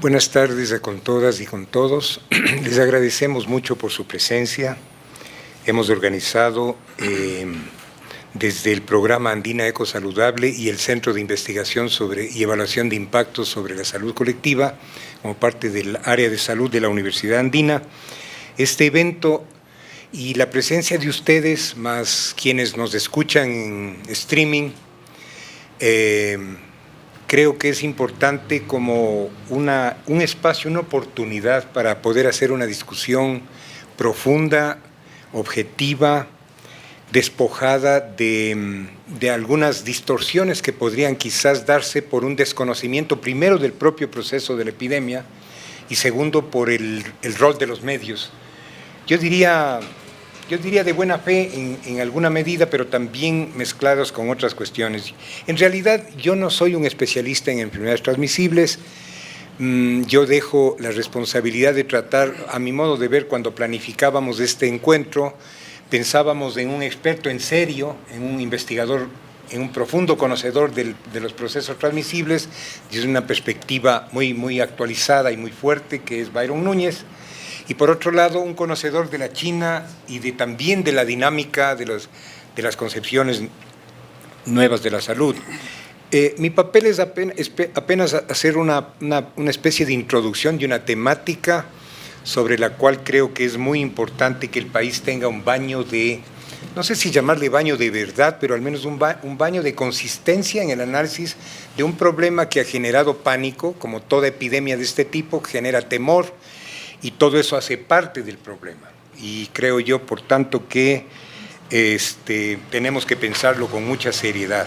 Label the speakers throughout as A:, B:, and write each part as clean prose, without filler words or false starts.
A: Buenas tardes con todas y con todos. Les agradecemos mucho por su presencia. Hemos organizado desde el programa Andina Eco Saludable y el Centro de Investigación y Evaluación de Impactos sobre la Salud Colectiva, como parte del área de salud de la Universidad Andina, este evento y la presencia de ustedes, más quienes nos escuchan en streaming, creo que es importante como un espacio, una oportunidad para poder hacer una discusión profunda, objetiva, despojada de algunas distorsiones que podrían quizás darse por un desconocimiento, primero, del propio proceso de la epidemia y segundo, por el rol de los medios. Yo diría de buena fe en alguna medida, pero también mezclados con otras cuestiones. En realidad, yo no soy un especialista en enfermedades transmisibles. Yo dejo la responsabilidad de tratar, a mi modo de ver, cuando planificábamos este encuentro, pensábamos en un experto en serio, en un investigador, en un profundo conocedor de los procesos transmisibles, desde una perspectiva muy actualizada y muy fuerte, que es Byron Núñez. Y por otro lado, un conocedor de la China y también de la dinámica de las concepciones nuevas de la salud. Mi papel es apenas hacer una especie de introducción de una temática sobre la cual creo que es muy importante que el país tenga un baño de, no sé si llamarle baño de verdad, pero al menos un baño de consistencia en el análisis de un problema que ha generado pánico, como toda epidemia de este tipo, genera temor, y todo eso hace parte del problema. Y creo yo, por tanto, que tenemos que pensarlo con mucha seriedad.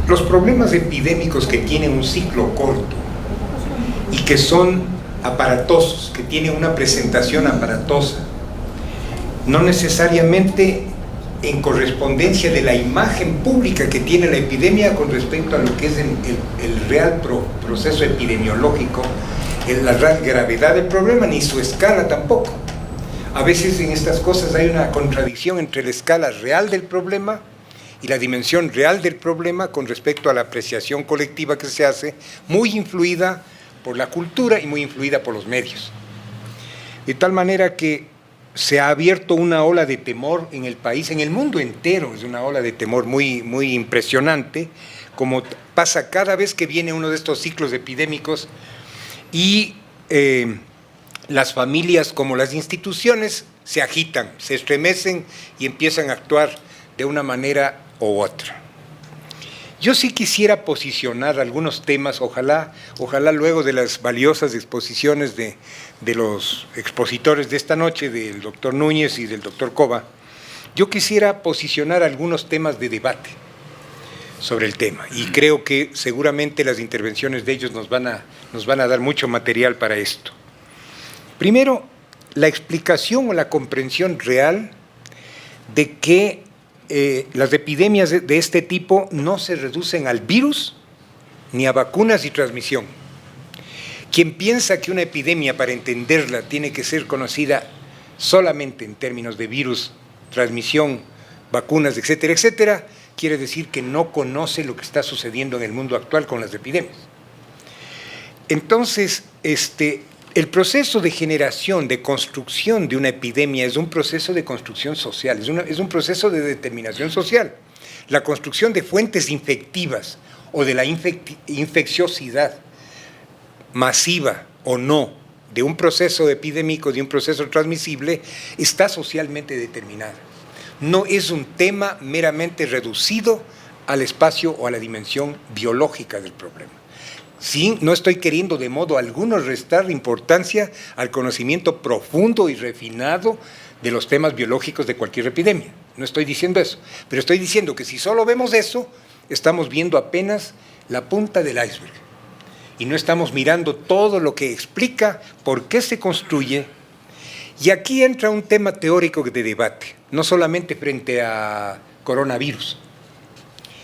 A: Los problemas epidémicos que tienen un ciclo corto y que son aparatosos, que tienen una presentación aparatosa, no necesariamente en correspondencia de la imagen pública que tiene la epidemia con respecto a lo que es el real proceso epidemiológico, la real gravedad del problema, ni su escala tampoco. A veces en estas cosas hay una contradicción entre la escala real del problema y la dimensión real del problema con respecto a la apreciación colectiva que se hace, muy influida por la cultura y muy influida por los medios. De tal manera que se ha abierto una ola de temor en el país, en el mundo entero, es una ola de temor muy impresionante, como pasa cada vez que viene uno de estos ciclos epidémicos, y las familias como las instituciones se agitan, se estremecen y empiezan a actuar de una manera u otra. Yo sí quisiera posicionar algunos temas, ojalá luego de las valiosas exposiciones de los expositores de esta noche, del doctor Núñez y del doctor Cova, yo quisiera posicionar algunos temas de debate sobre el tema, y creo que seguramente las intervenciones de ellos nos van a dar mucho material para esto. Primero, la explicación o la comprensión real de que las epidemias de este tipo no se reducen al virus ni a vacunas y transmisión. Quien piensa que una epidemia, para entenderla, tiene que ser conocida solamente en términos de virus, transmisión, vacunas, etcétera, etcétera, quiere decir que no conoce lo que está sucediendo en el mundo actual con las epidemias. Entonces, el proceso de generación, de construcción de una epidemia es un proceso de construcción social, es un proceso de determinación social. La construcción de fuentes infectivas o de la infecciosidad masiva o no de un proceso epidémico, de un proceso transmisible, está socialmente determinada. No es un tema meramente reducido al espacio o a la dimensión biológica del problema. Sí, no estoy queriendo de modo alguno restar importancia al conocimiento profundo y refinado de los temas biológicos de cualquier epidemia. No estoy diciendo eso, pero estoy diciendo que si solo vemos eso, estamos viendo apenas la punta del iceberg. Y no estamos mirando todo lo que explica por qué se construye. Y aquí entra un tema teórico de debate, no solamente frente a coronavirus.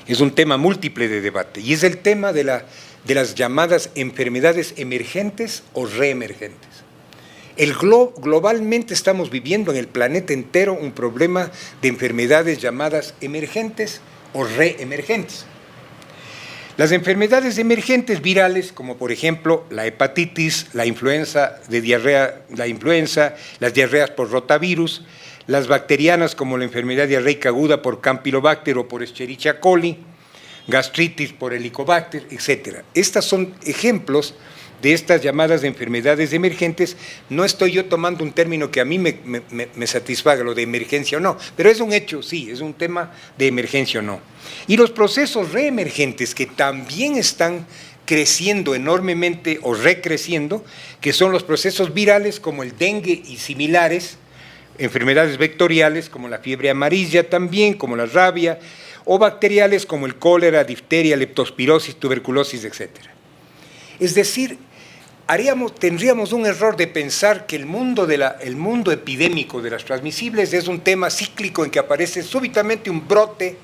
A: Es un tema múltiple de debate, y es el tema de las llamadas enfermedades emergentes o reemergentes. Globalmente estamos viviendo en el planeta entero un problema de enfermedades llamadas emergentes o reemergentes. Las enfermedades emergentes virales, como por ejemplo la hepatitis, la influenza de diarrea, las diarreas por rotavirus, las bacterianas como la enfermedad diarreica aguda por Campylobacter o por Escherichia coli, gastritis por Helicobacter, etc. Estas son ejemplos de estas llamadas enfermedades emergentes. No estoy yo tomando un término que a mí me satisfaga, lo de emergencia o no, pero es un hecho, sí, es un tema de emergencia o no. Y los procesos reemergentes que también están creciendo enormemente o recreciendo, que son los procesos virales como el dengue y similares, enfermedades vectoriales como la fiebre amarilla también, como la rabia, o bacteriales como el cólera, difteria, leptospirosis, tuberculosis, etc. Es decir, tendríamos un error de pensar que el mundo epidémico de las transmisibles es un tema cíclico en que aparece súbitamente un brote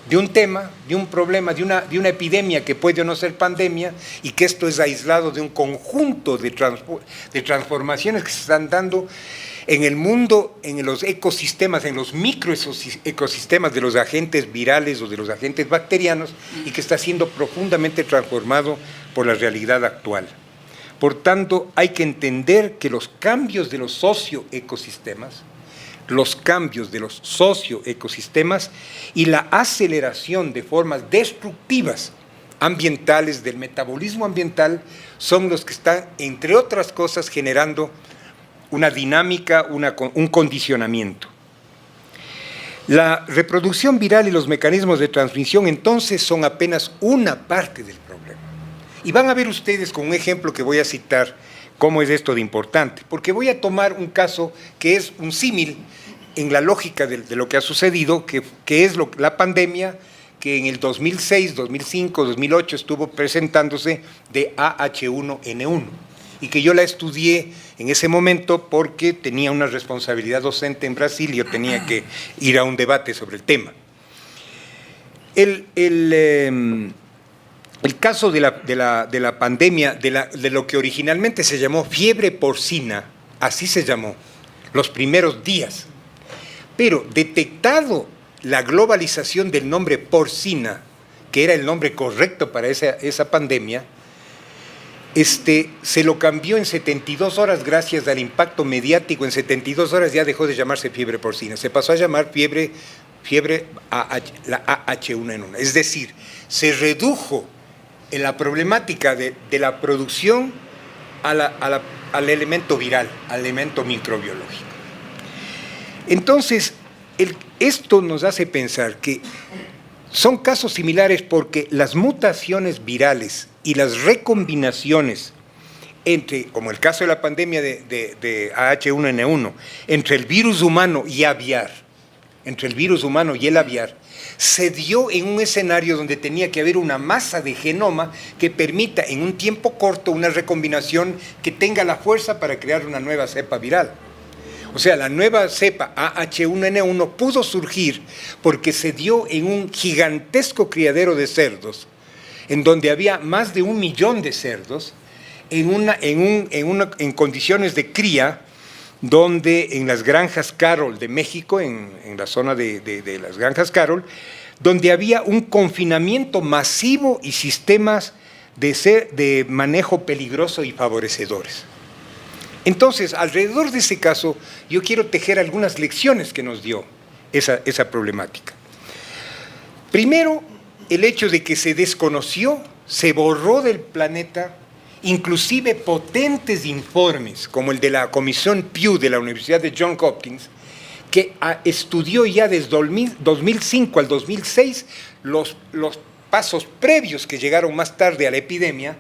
A: de un tema, de un problema, de una epidemia que puede o no ser pandemia, y que esto es aislado de un conjunto de transformaciones que se están dando en el mundo, en los ecosistemas, en los microecosistemas de los agentes virales o de los agentes bacterianos, y que está siendo profundamente transformado por la realidad actual. Por tanto, hay que entender que los cambios de los socioecosistemas y la aceleración de formas destructivas ambientales del metabolismo ambiental son los que están, entre otras cosas, generando una dinámica, un condicionamiento. La reproducción viral y los mecanismos de transmisión, entonces, son apenas una parte del problema. Y van a ver ustedes con un ejemplo que voy a citar cómo es esto de importante, porque voy a tomar un caso que es un símil en la lógica de lo que ha sucedido, que es la pandemia que en el 2006, 2005, 2008 estuvo presentándose de AH1N1, y que yo la estudié en ese momento porque tenía una responsabilidad docente en Brasil y yo tenía que ir a un debate sobre el tema. El caso de la pandemia, de lo que originalmente se llamó fiebre porcina, así se llamó, los primeros días, pero detectado la globalización del nombre porcina, que era el nombre correcto para esa pandemia, se lo cambió en 72 horas gracias al impacto mediático. En 72 horas ya dejó de llamarse fiebre porcina, se pasó a llamar la AH1N1, es decir, se redujo en la problemática de la producción al elemento viral, al elemento microbiológico. Entonces, esto nos hace pensar que son casos similares porque las mutaciones virales y las recombinaciones como el caso de la pandemia de AH1N1, entre el virus humano y aviar, se dio en un escenario donde tenía que haber una masa de genoma que permita en un tiempo corto una recombinación que tenga la fuerza para crear una nueva cepa viral. O sea, la nueva cepa AH1N1 pudo surgir porque se dio en un gigantesco criadero de cerdos, en donde había más de 1 millón de cerdos, en condiciones de cría, donde en las granjas Carroll de México, en la zona de las granjas Carroll, donde había un confinamiento masivo y sistemas de manejo peligroso y favorecedores. Entonces, alrededor de ese caso, yo quiero tejer algunas lecciones que nos dio esa problemática. Primero, el hecho de que se desconoció, se borró del planeta, inclusive potentes informes, como el de la Comisión Pew de la Universidad de Johns Hopkins, que estudió ya desde 2005 al 2006 los pasos previos que llegaron más tarde a la epidemia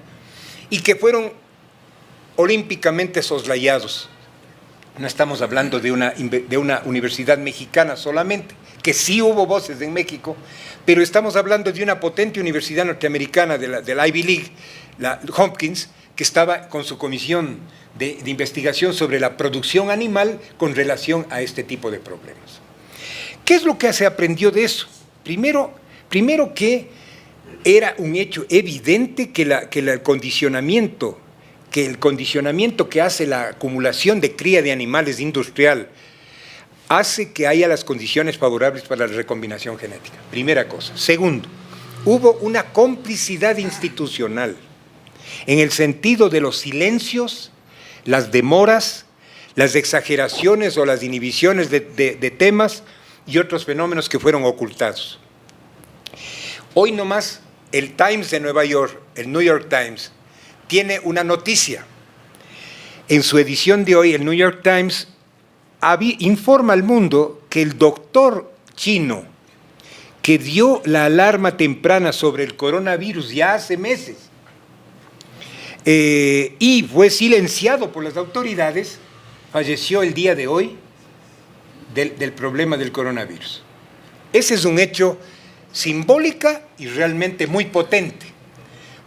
A: y que fueron olímpicamente soslayados. No estamos hablando de una universidad mexicana solamente, que sí hubo voces en México, pero estamos hablando de una potente universidad norteamericana de la Ivy League, la Hopkins, que estaba con su comisión de investigación sobre la producción animal con relación a este tipo de problemas. ¿Qué es lo que se aprendió de eso? Primero que era un hecho evidente que el condicionamiento que hace la acumulación de cría de animales industrial hace que haya las condiciones favorables para la recombinación genética. Primera cosa. Segundo, hubo una complicidad institucional en el sentido de los silencios, las demoras, las exageraciones o las inhibiciones de temas y otros fenómenos que fueron ocultados. Hoy nomás el Times de Nueva York, el New York Times, tiene una noticia. En su edición de hoy, el New York Times informa al mundo que el doctor chino que dio la alarma temprana sobre el coronavirus ya hace meses y fue silenciado por las autoridades, falleció el día de hoy del problema del coronavirus. Ese es un hecho simbólica y realmente muy potente,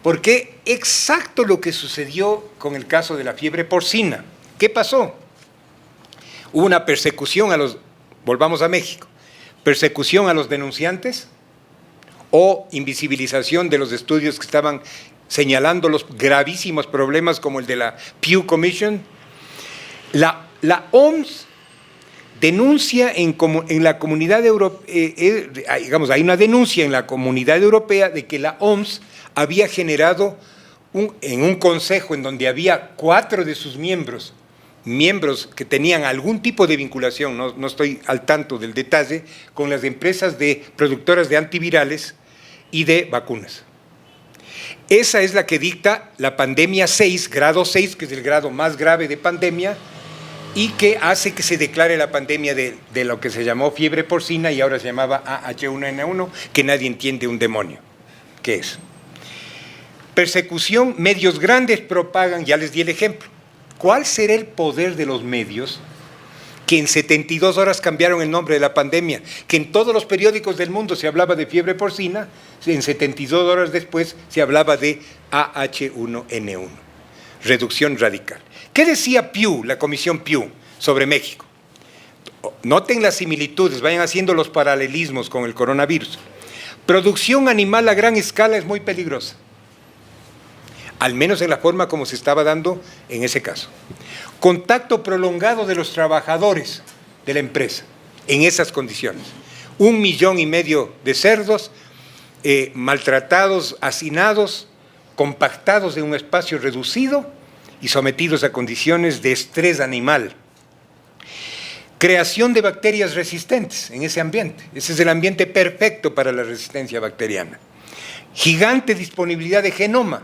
A: porque exacto lo que sucedió con el caso de la fiebre porcina. ¿Qué pasó? Hubo una persecución volvamos a México, persecución a los denunciantes o invisibilización de los estudios que estaban señalando los gravísimos problemas como el de la Pew Commission. La OMS denuncia en la comunidad europea, digamos, hay una denuncia en la comunidad europea de que la OMS había generado en un consejo en donde había 4 de sus miembros que tenían algún tipo de vinculación, no estoy al tanto del detalle, con las empresas productoras de antivirales y de vacunas. Esa es la que dicta la pandemia 6, grado 6, que es el grado más grave de pandemia, y que hace que se declare la pandemia de lo que se llamó fiebre porcina y ahora se llamaba H1N1, que nadie entiende un demonio. ¿Qué es? Persecución, medios grandes propagan, ya les di el ejemplo. ¿Cuál será el poder de los medios que en 72 horas cambiaron el nombre de la pandemia? Que en todos los periódicos del mundo se hablaba de fiebre porcina, en 72 horas después se hablaba de AH1N1. Reducción radical. ¿Qué decía Pew, la Comisión Pew, sobre México? Noten las similitudes, vayan haciendo los paralelismos con el coronavirus. Producción animal a gran escala es muy peligrosa, al menos en la forma como se estaba dando en ese caso. Contacto prolongado de los trabajadores de la empresa en esas condiciones. 1,5 millones de cerdos maltratados, hacinados, compactados en un espacio reducido y sometidos a condiciones de estrés animal. Creación de bacterias resistentes en ese ambiente. Ese es el ambiente perfecto para la resistencia bacteriana. Gigante disponibilidad de genoma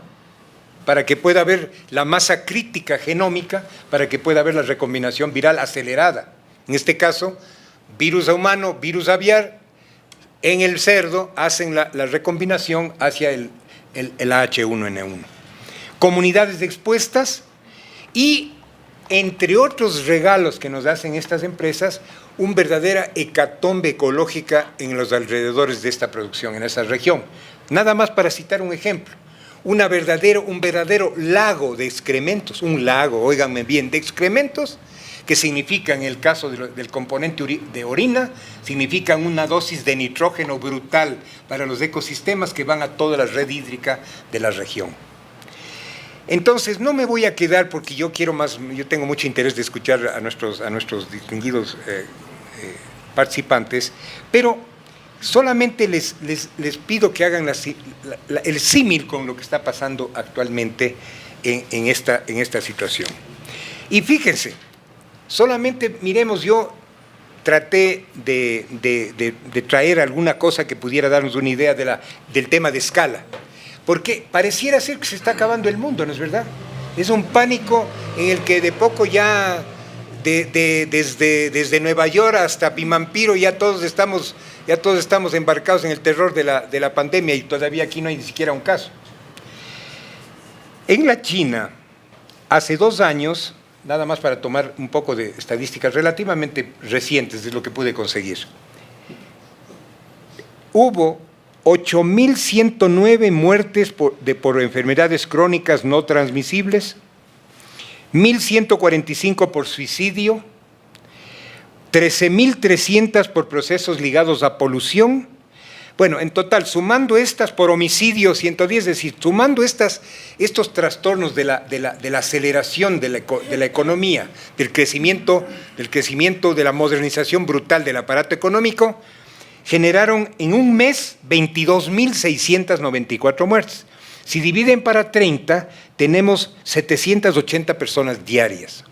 A: para que pueda haber la masa crítica genómica, para que pueda haber la recombinación viral acelerada. En este caso, virus a humano, virus aviar, en el cerdo hacen la recombinación hacia el H1N1. Comunidades expuestas y, entre otros regalos que nos hacen estas empresas, una verdadera hecatombe ecológica en los alrededores de esta producción, en esa región. Nada más para citar un ejemplo. Un verdadero lago de excrementos, un lago, óiganme bien, de excrementos, que significa, en el caso del componente de orina, significan una dosis de nitrógeno brutal para los ecosistemas que van a toda la red hídrica de la región. Entonces, no me voy a quedar porque yo tengo mucho interés de escuchar a nuestros distinguidos participantes, pero solamente les pido que hagan el símil con lo que está pasando actualmente en esta situación. Y fíjense, solamente miremos, yo traté de traer alguna cosa que pudiera darnos una idea del tema de escala, porque pareciera ser que se está acabando el mundo, ¿no es verdad? Es un pánico en el que de poco ya, desde Nueva York hasta Pimampiro, ya todos estamos embarcados en el terror de la pandemia y todavía aquí no hay ni siquiera un caso. En la China, hace 2 años, nada más para tomar un poco de estadísticas relativamente recientes de lo que pude conseguir, hubo 8.109 muertes por enfermedades crónicas no transmisibles, 1.145 por suicidio, 13.300 por procesos ligados a polución. Bueno, en total, sumando estas por homicidio, 110, es decir, sumando estos trastornos de la aceleración de la economía, del crecimiento, de la modernización brutal del aparato económico, generaron en un mes 22.694 muertes. Si dividen para 30, tenemos 780 personas diarias.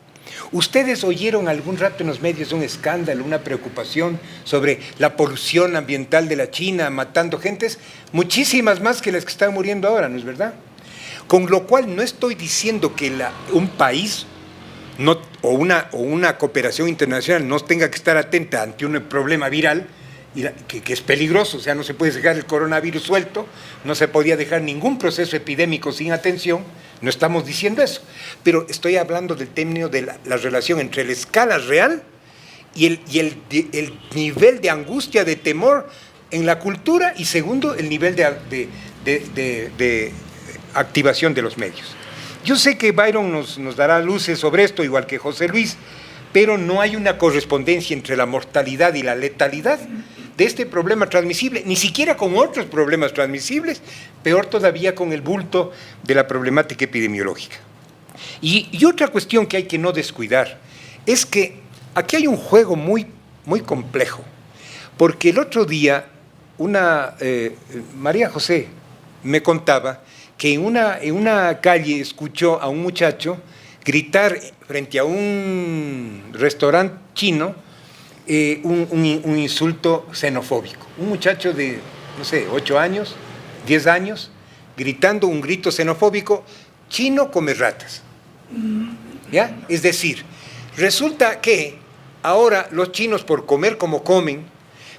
A: ¿Ustedes oyeron algún rato en los medios un escándalo, una preocupación sobre la polución ambiental de la China matando gentes? Muchísimas más que las que están muriendo ahora, ¿no es verdad? Con lo cual no estoy diciendo que un país o una cooperación internacional no tenga que estar atenta ante un problema viral que es peligroso, o sea, no se puede dejar el coronavirus suelto, no se podía dejar ningún proceso epidémico sin atención, no estamos diciendo eso, pero estoy hablando del término de la relación entre la escala real y el nivel de angustia, de temor en la cultura, y segundo, el nivel de activación de los medios. Yo sé que Byron nos dará luces sobre esto, igual que José Luis, pero no hay una correspondencia entre la mortalidad y la letalidad de este problema transmisible, ni siquiera con otros problemas transmisibles, peor todavía con el bulto de la problemática epidemiológica. Y otra cuestión que hay que no descuidar es que aquí hay un juego muy, muy complejo, porque el otro día María José me contaba que en una calle escuchó a un muchacho gritar frente a un restaurante chino un insulto xenofóbico. Un muchacho de, no sé, 8 años, 10 años, gritando un grito xenofóbico: chino come ratas. ¿Ya? Es decir, resulta que ahora los chinos, por comer como comen,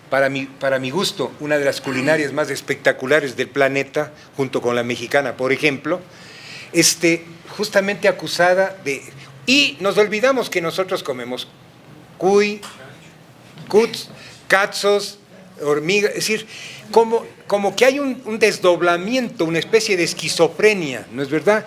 A: para mi gusto, una de las culinarias más espectaculares del planeta, junto con la mexicana, por ejemplo, justamente acusada de... Y nos olvidamos que nosotros comemos cuy, cuts, catzos, hormigas, es decir, como que hay un desdoblamiento, una especie de esquizofrenia, ¿no es verdad?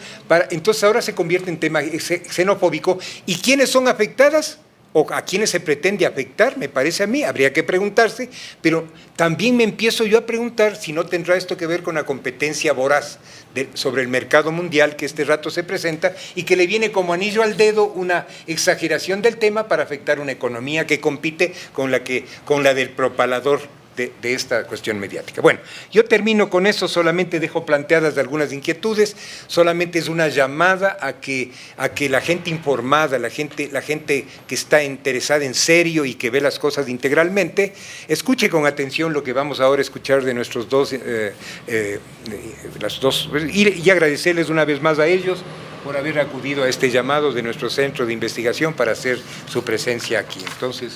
A: Entonces ahora se convierte en tema xenofóbico. ¿Y quiénes son afectadas? O a quienes se pretende afectar, me parece a mí, habría que preguntarse, pero también me empiezo yo a preguntar si no tendrá esto que ver con la competencia voraz sobre el mercado mundial que este rato se presenta y que le viene como anillo al dedo una exageración del tema para afectar una economía que compite con la del propalador de esta cuestión mediática. Bueno, yo termino con eso, solamente dejo planteadas algunas inquietudes, solamente es una llamada a que la gente informada, la gente que está interesada en serio y que ve las cosas integralmente, escuche con atención lo que vamos ahora a escuchar de nuestros y agradecerles una vez más a ellos por haber acudido a este llamado de nuestro centro de investigación para hacer su presencia aquí. Entonces...